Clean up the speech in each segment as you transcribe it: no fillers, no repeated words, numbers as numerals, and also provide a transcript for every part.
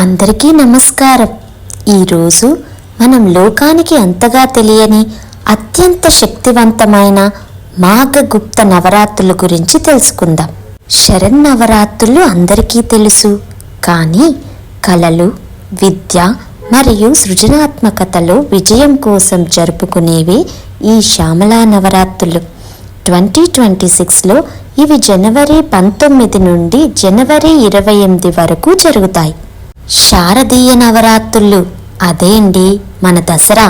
అందరికీ నమస్కారం. ఈరోజు మనం లోకానికి అంతగా తెలియని అత్యంత శక్తివంతమైన మాఘగుప్త నవరాత్రుల గురించి తెలుసుకుందాం. శరన్నవరాత్రులు అందరికీ తెలుసు, కానీ కళలు, విద్య మరియు సృజనాత్మకతలో విజయం కోసం జరుపుకునేవి ఈ శ్యామలా నవరాత్రులు. 2026లో ఇవి జనవరి 19 నుండి జనవరి 28 వరకు జరుగుతాయి. శారదీయ నవరాత్రులు అదేండి మన దసరా.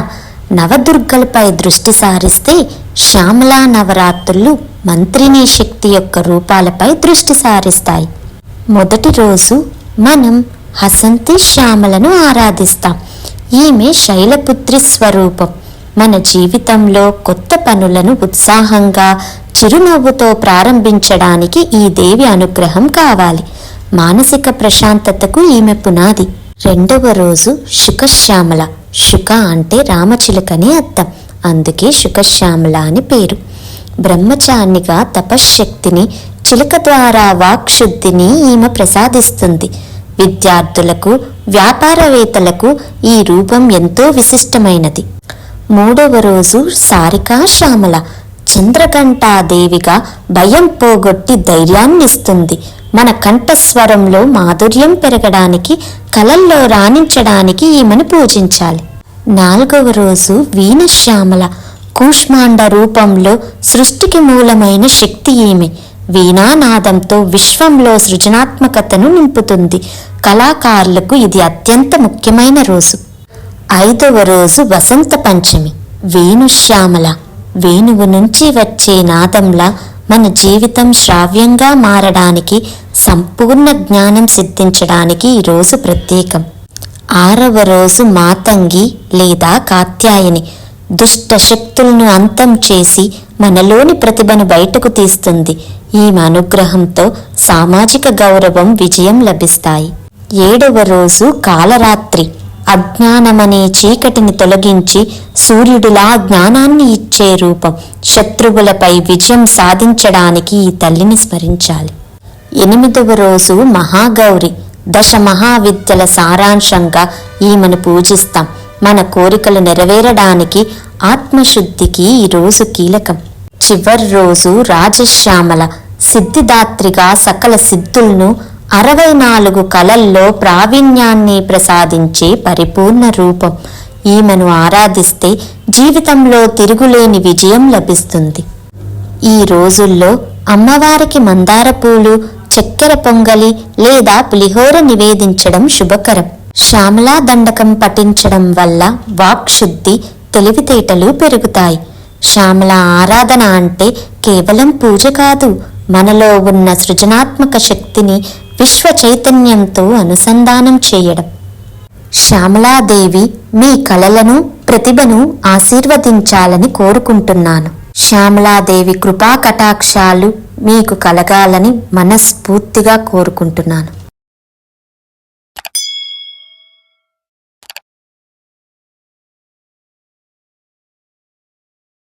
నవదుర్గలపై దృష్టి సారిస్తే శ్యామలా నవరాత్రులు మంత్రిని శక్తి యొక్క రూపాలపై దృష్టి సారిస్తాయి. మొదటి రోజు మనం హసంతి శ్యామలను ఆరాధిస్తాం. ఈమె శైలపుత్రి స్వరూపం. మన జీవితంలో కొత్త పనులను ఉత్సాహంగా చిరునవ్వుతో ప్రారంభించడానికి ఈ దేవి అనుగ్రహం కావాలి. మానసిక ప్రశాంతతకు ఈమె పునాది. రెండవ రోజు శుకశ్యామల. శుక అంటే రామచిలుకని అర్థం, అందుకే శుకశ్యామల అని పేరు. బ్రహ్మచారినిగా తపశ్శక్తిని, చిలుక ద్వారా వాక్శుద్ధిని ఈమె ప్రసాదిస్తుంది. విద్యార్థులకు, వ్యాపారవేత్తలకు ఈ రూపం ఎంతో విశిష్టమైనది. మూడవ రోజు సారికా శ్యామల. చంద్రఘంటాదేవిగా భయం పోగొట్టి ధైర్యాన్నిస్తుంది. మన కంఠస్వరంలో మాధుర్యం పెరగడానికి, కళల్లో రాణించడానికి ఈమెను పూజించాలి. నాలుగవ రోజు వీణశ్యామల. కూష్మాండ రూపంలో సృష్టికి మూలమైన శక్తి ఈమె. వీణానాదంతో విశ్వంలో సృజనాత్మకతను నింపుతుంది. కళాకారులకు ఇది అత్యంత ముఖ్యమైన రోజు. ఐదవ రోజు వసంత పంచమి. వేణుశ్యామల. వేణువు నుంచి వచ్చే నాదంలా మన జీవితం శ్రావ్యంగా మారడానికి, సంపూర్ణ జ్ఞానం సిద్ధించడానికి ఈ రోజు ప్రత్యేకం. ఆరవ రోజు మాతంగి లేదా కాత్యాయని. దుష్ట శక్తులను అంతం చేసి మనలోని ప్రతిభను బయటకు తీస్తుంది. ఈమె అనుగ్రహంతో సామాజిక గౌరవం, విజయం లభిస్తాయి. ఏడవ రోజు కాలరాత్రి. అజ్ఞానమనే చీకటిని తొలగించి సూర్యుడిలా జ్ఞానాన్ని ఇచ్చే రూపం. శత్రువులపై విజయం సాధించడానికి ఈ తల్లిని స్మరించాలి. ఎనిమిదవ రోజు మహాగౌరి. దశ మహావిద్యల సారాంశంగా ఈమెను పూజిస్తాం. మన కోరికలు నెరవేరడానికి, ఆత్మశుద్ధికి ఈ రోజు కీలకం. చివరి రోజు రాజశ్యామల. సిద్ధిదాత్రిగా సకల సిద్ధులను, 64 కళల్లో ప్రావీణ్యాన్ని ప్రసాదించే పరిపూర్ణ రూపం. ఈమెను ఆరాధిస్తే జీవితంలో తిరుగులేని విజయం లభిస్తుంది. ఈ రోజుల్లో అమ్మవారికి మందార పూలు, చక్కెర పొంగలి లేదా పులిహోర నివేదించడం శుభకరం. శ్యామలా దండకం పఠించడం వల్ల వాక్శుద్ధి, తెలివితేటలు పెరుగుతాయి. శ్యామల ఆరాధన అంటే కేవలం పూజ కాదు, మనలో ఉన్న సృజనాత్మక శక్తిని విశ్వ చైతన్యంతో అనుసంధానం చేయడం. శ్యామలాదేవి మీ కళలను, ప్రతిభను ఆశీర్వదించాలని కోరుకుంటున్నాను. శ్యామలాదేవి కృపా కటాక్షాలు మీకు కలగాలని మనస్ఫూర్తిగా కోరుకుంటున్నాను.